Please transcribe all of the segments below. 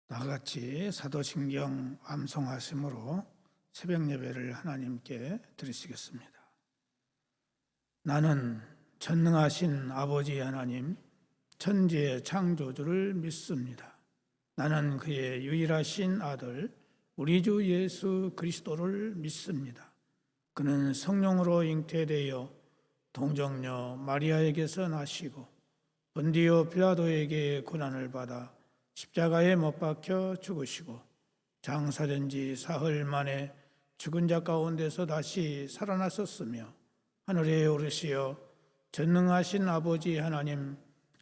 나같이 사도신경 암송하심으로 새벽 예배를 하나님께 드리시겠습니다. 나는 전능하신 아버지 하나님, 천지의 창조주를 믿습니다. 나는 그의 유일하신 아들, 우리 주 예수 그리스도를 믿습니다. 그는 성령으로 잉태되어 동정녀 마리아에게서 나시고 본디오 빌라도에게 고난을 받아 십자가에 못 박혀 죽으시고 장사된 지 사흘 만에 죽은 자 가운데서 다시 살아나셨으며 하늘에 오르시어 전능하신 아버지 하나님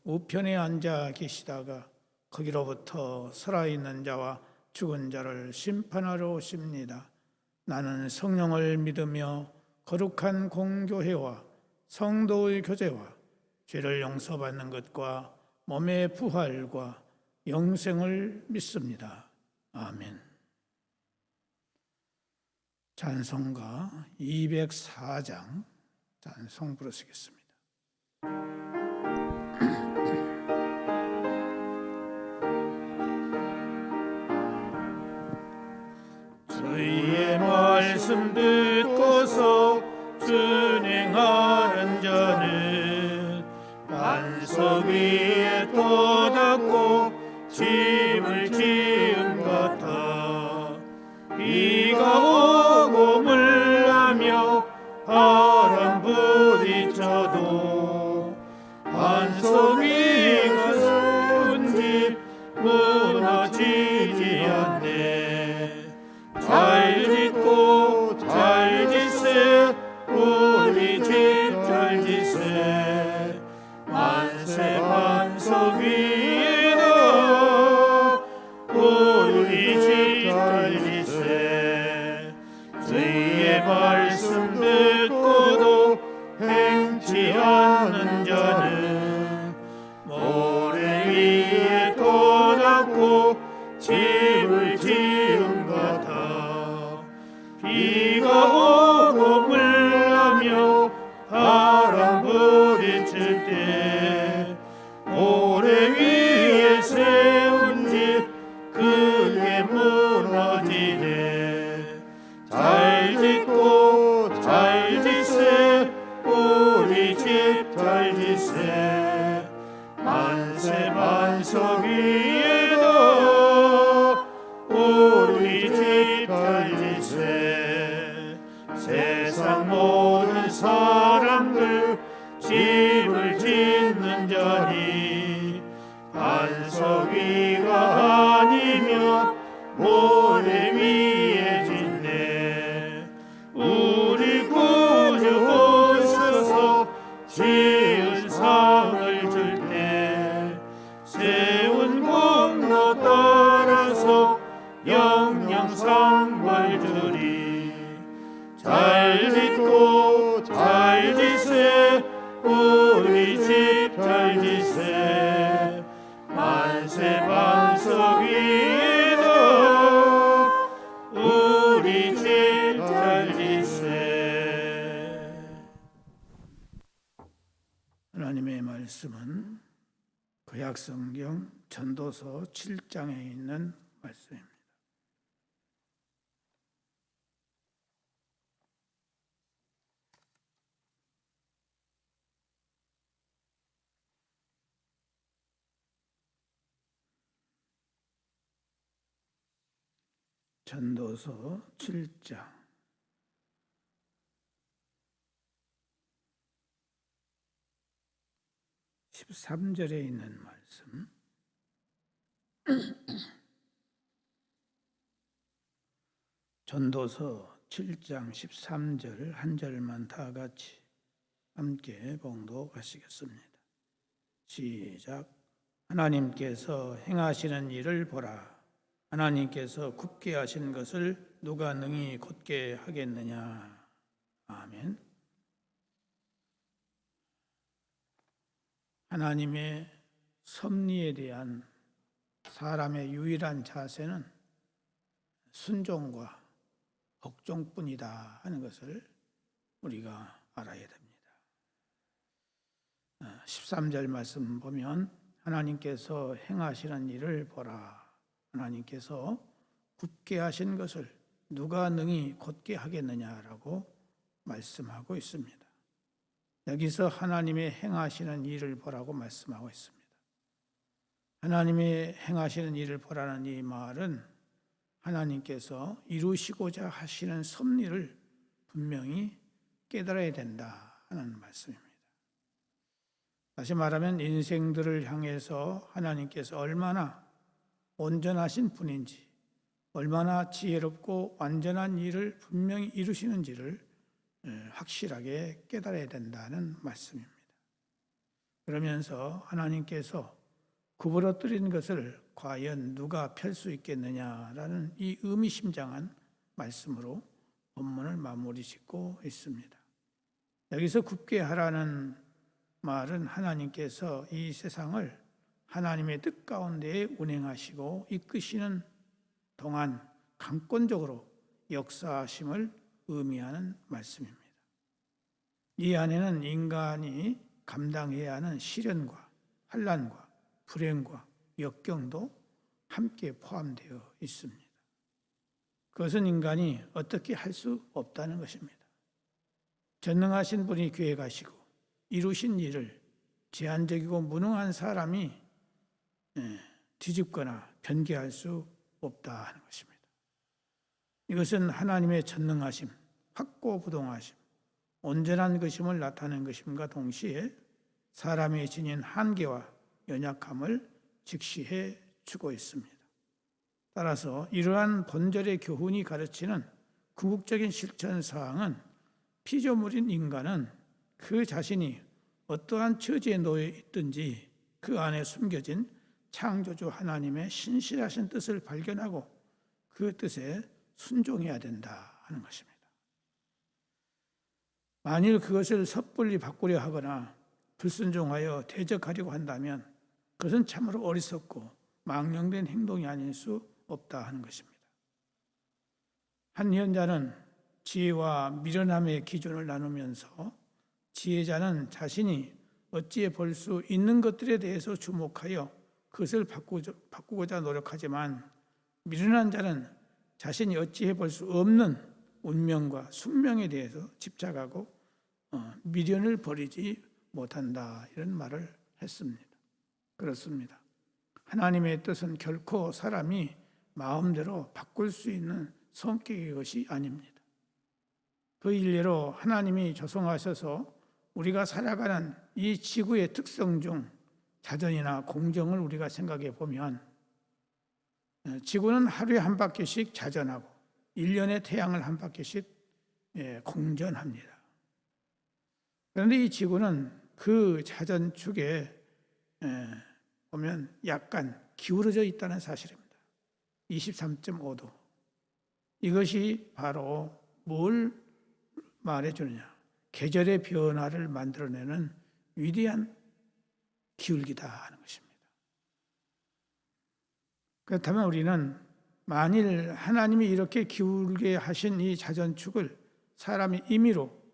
우편에 앉아 계시다가 거기로부터 살아있는 자와 죽은 자를 심판하러 오십니다. 나는 성령을 믿으며 거룩한 공교회와 성도의 교제와 죄를 용서받는 것과 몸의 부활과 영생을 믿습니다. 아멘. 찬송가 204장 찬송 부르시겠습니다. 주의 말씀 듣고서 준행하는 자는 반석 위에 떠닫고 집을 지은 같아. 비가 오고 물나며 바람 부딪혀도 반석 위가 세운 집 무너지지 않네. 잘 짓고 잘 짓세 우리 집 잘 짓세. 만세 반석 위에다 우리 집 잘 짓세. 주의 말씀 듣고도 행치 않는 자는 모래 위에 떠닫고 집을 지은 같아. 비가 오고 물나며 바람 부딪힐 때 모래 위에 세운 집 그게 무너지네. 잘 짓고 잘 짓세 우리 집 잘 짓세. 만세 반석 위에다 우리 집 잘 짓세. 세상 모든 사람들 집을 짓는 자니 반석 위가 아니면 모래 위에 짓네. 우리 구주 오셔서 지은 상을 줄 때 세운 공로 따라서 영영상벌 주리. 잘 짓고 잘 짓세 우리 집 잘 짓세. 만세 반석 위에다 우리 집 잘 짓세. 하나님의 말씀은 구약성경 전도서 7장에 있는 말씀입니다. 전도서 7장 13절에 있는 말씀. 전도서 7장 13절 한 절만 다 같이 함께 봉독하시겠습니다. 시작. 하나님께서 행하시는 일을 보라. 하나님께서 굳게 하신 것을 누가 능히 곧게 하겠느냐. 아멘. 하나님의 섭리에 대한 사람의 유일한 자세는 순종과 복종뿐이다 하는 것을 우리가 알아야 됩니다. 13절 말씀 보면 하나님께서 행하시는 일을 보라. 하나님께서 굳게 하신 것을 누가 능히 곧게 하겠느냐라고 말씀하고 있습니다. 여기서 하나님의 행하시는 일을 보라고 말씀하고 있습니다. 하나님의 행하시는 일을 보라는 이 말은 하나님께서 이루시고자 하시는 섭리를 분명히 깨달아야 된다 하는 말씀입니다. 다시 말하면 인생들을 향해서 하나님께서 얼마나 온전하신 분인지, 얼마나 지혜롭고 완전한 일을 분명히 이루시는지를 확실하게 깨달아야 된다는 말씀입니다. 그러면서 하나님께서 구부러뜨린 것을 과연 누가 펼 수 있겠느냐라는 이 의미심장한 말씀으로 본문을 마무리 짓고 있습니다. 여기서 굳게 하라는 말은 하나님께서 이 세상을 하나님의 뜻 가운데 운행하시고 이끄시는 동안 강권적으로 역사하심을 의미하는 말씀입니다. 이 안에는 인간이 감당해야 하는 시련과 환난과 불행과 역경도 함께 포함되어 있습니다. 그것은 인간이 어떻게 할 수 없다는 것입니다. 전능하신 분이 계획하시고 이루신 일을 제한적이고 무능한 사람이 뒤집거나 변개할 수 없다 하는 것입니다. 이것은 하나님의 전능하심, 확고부동하심, 온전한 것임을 나타내는 것임과 동시에 사람이 지닌 한계와 연약함을 직시해 주고 있습니다. 따라서 이러한 본절의 교훈이 가르치는 궁극적인 실천 사항은 피조물인 인간은 그 자신이 어떠한 처지에 놓여 있든지 그 안에 숨겨진 창조주 하나님의 신실하신 뜻을 발견하고 그 뜻에 순종해야 된다 하는 것입니다. 만일 그것을 섣불리 바꾸려 하거나 불순종하여 대적하려고 한다면 그것은 참으로 어리석고 망령된 행동이 아닐 수 없다 하는 것입니다. 한 현자는 지혜와 미련함의 기준을 나누면서 지혜자는 자신이 어찌해 볼 수 있는 것들에 대해서 주목하여 그것을 바꾸고자 노력하지만 미련한 자는 자신이 어찌해 볼 수 없는 운명과 숙명에 대해서 집착하고 미련을 버리지 못한다 이런 말을 했습니다. 그렇습니다. 하나님의 뜻은 결코 사람이 마음대로 바꿀 수 있는 성격의 것이 아닙니다. 그 일례로 하나님이 조성하셔서 우리가 살아가는 이 지구의 특성 중 자전이나 공정을 우리가 생각해 보면 지구는 하루에 한 바퀴씩 자전하고 1년에 태양을 한 바퀴씩 공전합니다. 그런데 이 지구는 그 자전축에 보면 약간 기울어져 있다는 사실입니다. 23.5도. 이것이 바로 뭘 말해주느냐. 계절의 변화를 만들어내는 위대한 기울기다 하는 것입니다. 그렇다면 우리는 만일 하나님이 이렇게 기울게 하신 이 자전축을 사람이 임의로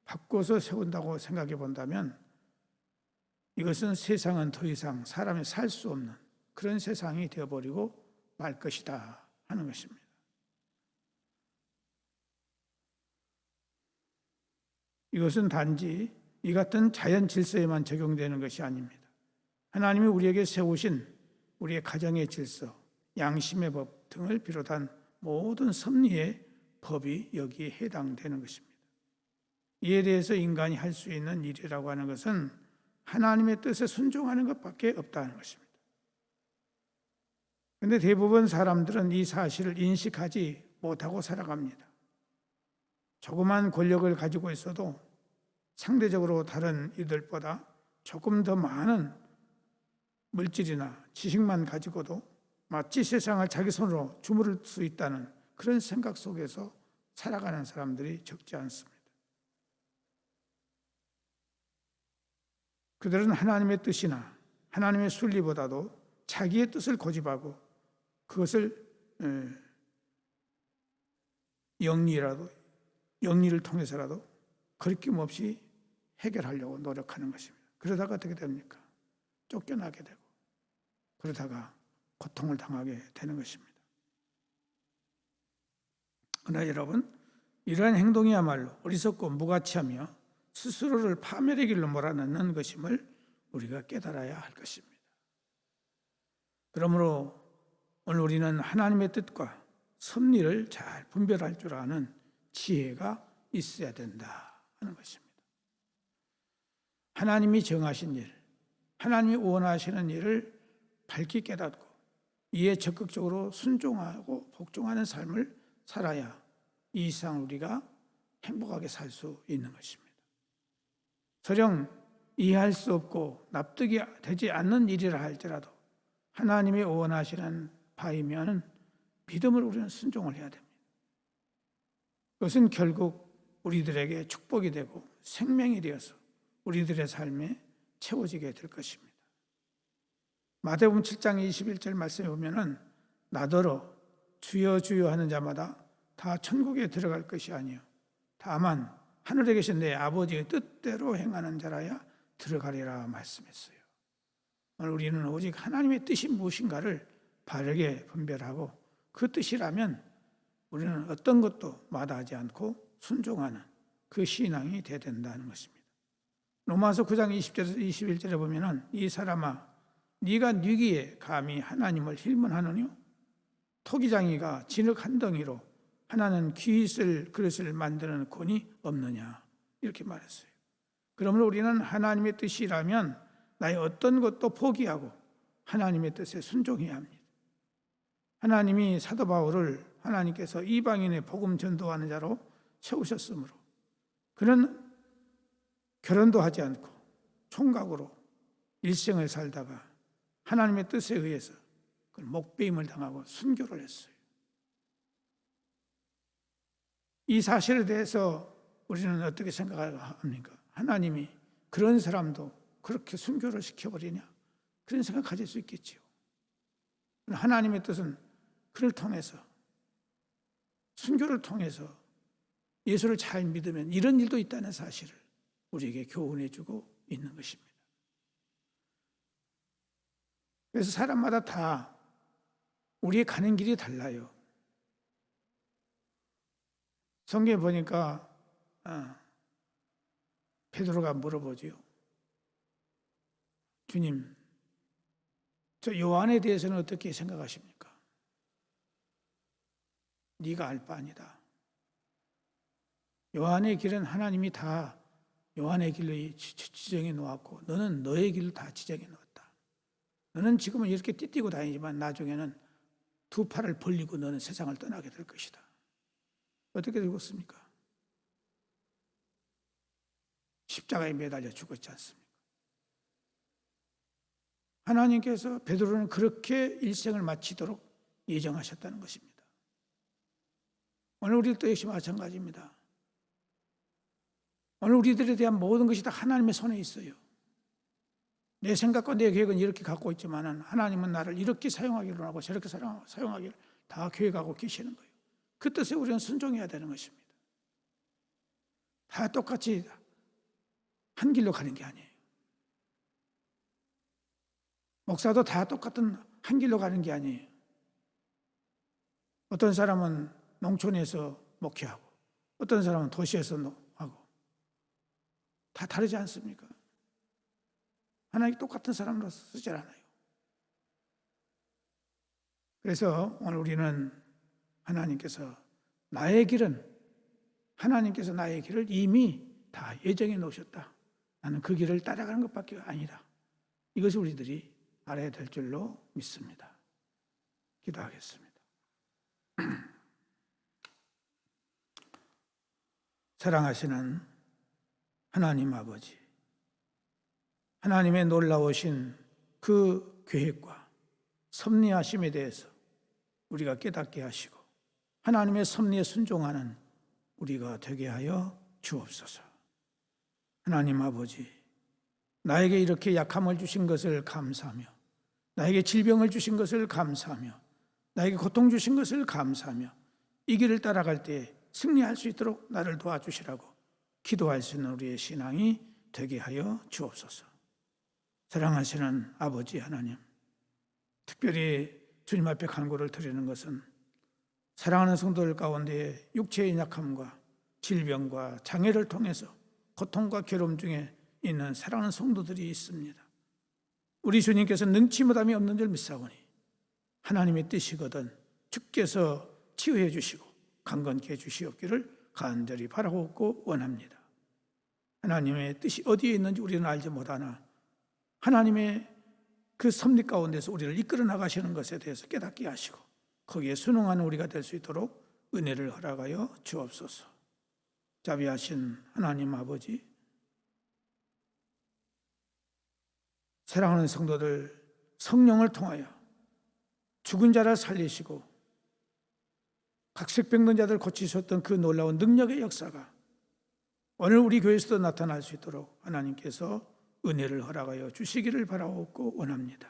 바꿔서 세운다고 생각해 본다면 이것은 세상은 더 이상 사람이 살 수 없는 그런 세상이 되어버리고 말 것이다 하는 것입니다. 이것은 단지 이 같은 자연 질서에만 적용되는 것이 아닙니다. 하나님이 우리에게 세우신 우리의 가정의 질서, 양심의 법 등을 비롯한 모든 섭리의 법이 여기에 해당되는 것입니다. 이에 대해서 인간이 할 수 있는 일이라고 하는 것은 하나님의 뜻에 순종하는 것밖에 없다는 것입니다. 그런데 대부분 사람들은 이 사실을 인식하지 못하고 살아갑니다. 조그만 권력을 가지고 있어도 상대적으로 다른 이들보다 조금 더 많은 물질이나 지식만 가지고도 마치 세상을 자기 손으로 주무를 수 있다는 그런 생각 속에서 살아가는 사람들이 적지 않습니다. 그들은 하나님의 뜻이나 하나님의 순리보다도 자기의 뜻을 고집하고 그것을 영리를 통해서라도 거리낌 없이 해결하려고 노력하는 것입니다. 그러다가 어떻게 됩니까? 쫓겨나게 되고 그러다가 고통을 당하게 되는 것입니다. 그러나 여러분, 이러한 행동이야말로 어리석고 무가치하며 스스로를 파멸의 길로 몰아넣는 것임을 우리가 깨달아야 할 것입니다. 그러므로 오늘 우리는 하나님의 뜻과 섭리를 잘 분별할 줄 아는 지혜가 있어야 된다 하는 것입니다. 하나님이 정하신 일, 하나님이 원하시는 일을 밝히 깨닫고 이에 적극적으로 순종하고 복종하는 삶을 살아야 이 세상 우리가 행복하게 살 수 있는 것입니다. 설령 이해할 수 없고 납득이 되지 않는 일이라 할지라도 하나님이 원하시는 바이면 믿음으로 우리는 순종을 해야 됩니다. 그것은 결국 우리들에게 축복이 되고 생명이 되어서 우리들의 삶에 채워지게 될 것입니다. 마태복음 7장 21절 말씀에 보면은 나더러 주여 주여 하는 자마다 다 천국에 들어갈 것이 아니요 다만 하늘에 계신 내 아버지의 뜻대로 행하는 자라야 들어가리라 말씀했어요. 오늘 우리는 오직 하나님의 뜻이 무엇인가를 바르게 분별하고 그 뜻이라면 우리는 어떤 것도 마다하지 않고 순종하는 그 신앙이 되어야 된다는 것입니다. 로마서 9장 20절에서 21절에 보면은 이 사람아 네가 뉘기에 감히 하나님을 힐문하느뇨 토기장이가 진흙 한 덩이로 하나는 귀 쓸 그릇을 만드는 권이 없느냐 이렇게 말했어요. 그러므로 우리는 하나님의 뜻이라면 나의 어떤 것도 포기하고 하나님의 뜻에 순종해야 합니다. 하나님이 사도 바울을 하나님께서 이방인의 복음 전도하는 자로 세우셨으므로 그는 결혼도 하지 않고 총각으로 일생을 살다가 하나님의 뜻에 의해서 목배임을 당하고 순교를 했어요. 이 사실에 대해서 우리는 어떻게 생각합니까? 하나님이 그런 사람도 그렇게 순교를 시켜버리냐? 그런 생각 가질 수 있겠지요. 하나님의 뜻은 그를 통해서 순교를 통해서 예수를 잘 믿으면 이런 일도 있다는 사실을 우리에게 교훈해 주고 있는 것입니다. 그래서 사람마다 다 우리의 가는 길이 달라요. 성경에 보니까 베드로가 물어보지요. 주님, 저 요한에 대해서는 어떻게 생각하십니까? 네가 알 바 아니다. 요한의 길은 하나님이 다 요한의 길로 지정해 놓았고 너는 너의 길을 다 지정해 놓았다. 너는 지금은 이렇게 띠뛰고 다니지만 나중에는 두 팔을 벌리고 너는 세상을 떠나게 될 것이다. 어떻게 되겠습니까? 십자가에 매달려 죽었지 않습니까? 하나님께서 베드로는 그렇게 일생을 마치도록 예정하셨다는 것입니다. 오늘 우리도 역시 마찬가지입니다. 오늘 우리들에 대한 모든 것이 다 하나님의 손에 있어요. 내 생각과 내 계획은 이렇게 갖고 있지만 하나님은 나를 이렇게 사용하기로 하고 저렇게 사용하기를 다 계획하고 계시는 거예요. 그 뜻에 우리는 순종해야 되는 것입니다. 다 똑같이 한 길로 가는 게 아니에요. 목사도 다 똑같은 한 길로 가는 게 아니에요. 어떤 사람은 농촌에서 목회하고 어떤 사람은 도시에서 하고 다 다르지 않습니까? 하나님 똑같은 사람으로 쓰질 않아요. 그래서 오늘 우리는 하나님께서 나의 길을 이미 다 예정해 놓으셨다. 나는 그 길을 따라가는 것밖에 아니라 이것을 우리들이 알아야 될 줄로 믿습니다. 기도하겠습니다. 사랑하시는 하나님 아버지, 하나님의 놀라우신 그 계획과 섭리하심에 대해서 우리가 깨닫게 하시고 하나님의 섭리에 순종하는 우리가 되게 하여 주옵소서. 하나님 아버지, 나에게 이렇게 약함을 주신 것을 감사하며 나에게 질병을 주신 것을 감사하며 나에게 고통 주신 것을 감사하며 이 길을 따라갈 때 승리할 수 있도록 나를 도와주시라고 기도할 수 있는 우리의 신앙이 되게 하여 주옵소서. 사랑하시는 아버지 하나님, 특별히 주님 앞에 간구를 드리는 것은 사랑하는 성도들 가운데 육체의 약함과 질병과 장애를 통해서 고통과 괴로움 중에 있는 사랑하는 성도들이 있습니다. 우리 주님께서 능치 못함이 없는 줄 믿사오니 하나님의 뜻이거든 주께서 치유해 주시고 강건케 해 주시옵기를 간절히 바라고 원합니다. 하나님의 뜻이 어디에 있는지 우리는 알지 못하나 하나님의 그 섭리 가운데서 우리를 이끌어 나가시는 것에 대해서 깨닫게 하시고 거기에 순응하는 우리가 될 수 있도록 은혜를 허락하여 주옵소서. 자비하신 하나님 아버지, 사랑하는 성도들 성령을 통하여 죽은 자를 살리시고 각색병든 자들 고치셨던 그 놀라운 능력의 역사가 오늘 우리 교회에서도 나타날 수 있도록 하나님께서 은혜를 허락하여 주시기를 바라옵고 원합니다.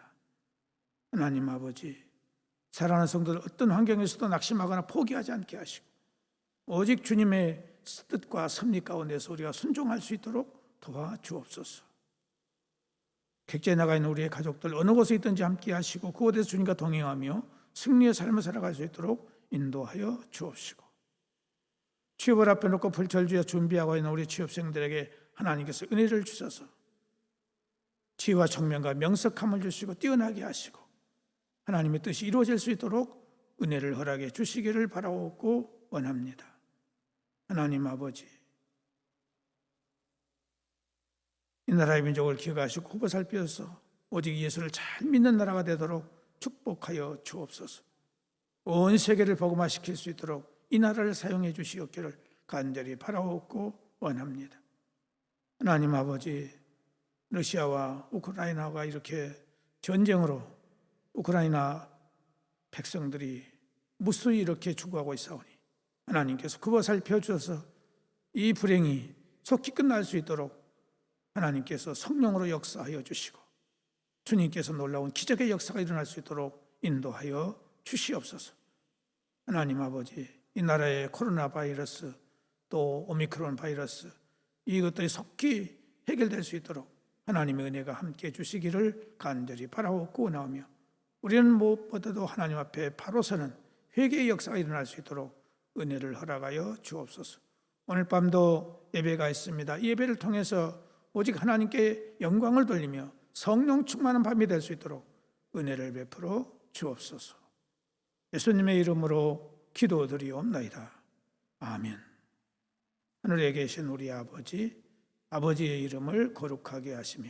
하나님 아버지, 사랑하는 성도들 어떤 환경에서도 낙심하거나 포기하지 않게 하시고 오직 주님의 뜻과 섭리 가운데서 우리가 순종할 수 있도록 도와주옵소서. 객지에 나가 있는 우리의 가족들 어느 곳에 있든지 함께 하시고 그곳에서 주님과 동행하며 승리의 삶을 살아갈 수 있도록 인도하여 주옵시고 취업을 앞에 놓고 불철주야 준비하고 있는 우리 취업생들에게 하나님께서 은혜를 주셔서 지혜와 청명과 명석함을 주시고 뛰어나게 하시고 하나님의 뜻이 이루어질 수 있도록 은혜를 허락해 주시기를 바라옵고 원합니다. 하나님 아버지, 이 나라의 민족을 기억하시고 후보 살피어서 오직 예수를 잘 믿는 나라가 되도록 축복하여 주옵소서. 온 세계를 복음화시킬 수 있도록 이 나라를 사용해 주시옵기를 간절히 바라옵고 원합니다. 하나님 아버지, 러시아와 우크라이나가 이렇게 전쟁으로 우크라이나 백성들이 무수히 이렇게 죽어가고 있사오니 하나님께서 그거 살펴주셔서 이 불행이 속히 끝날 수 있도록 하나님께서 성령으로 역사하여 주시고 주님께서 놀라운 기적의 역사가 일어날 수 있도록 인도하여 주시옵소서. 하나님 아버지, 이 나라의 코로나 바이러스 또 오미크론 바이러스 이것들이 속히 해결될 수 있도록 하나님의 은혜가 함께 주시기를 간절히 바라옵고 원하오며 우리는 무엇보다도 하나님 앞에 바로 서는 회개의 역사가 일어날 수 있도록 은혜를 허락하여 주옵소서. 오늘 밤도 예배가 있습니다. 이 예배를 통해서 오직 하나님께 영광을 돌리며 성령 충만한 밤이 될 수 있도록 은혜를 베풀어 주옵소서. 예수님의 이름으로 기도드리옵나이다. 아멘. 하늘에 계신 우리 아버지, 아버지의 이름을 거룩하게 하시며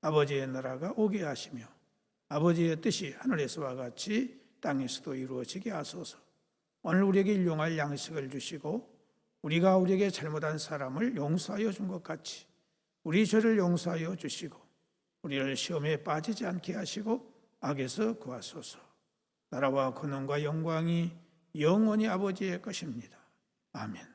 아버지의 나라가 오게 하시며 아버지의 뜻이 하늘에서와 같이 땅에서도 이루어지게 하소서. 오늘 우리에게 일용할 양식을 주시고 우리가 우리에게 잘못한 사람을 용서하여 준 것 같이 우리 죄를 용서하여 주시고 우리를 시험에 빠지지 않게 하시고 악에서 구하소서. 나라와 권능과 영광이 영원히 아버지의 것입니다. 아멘.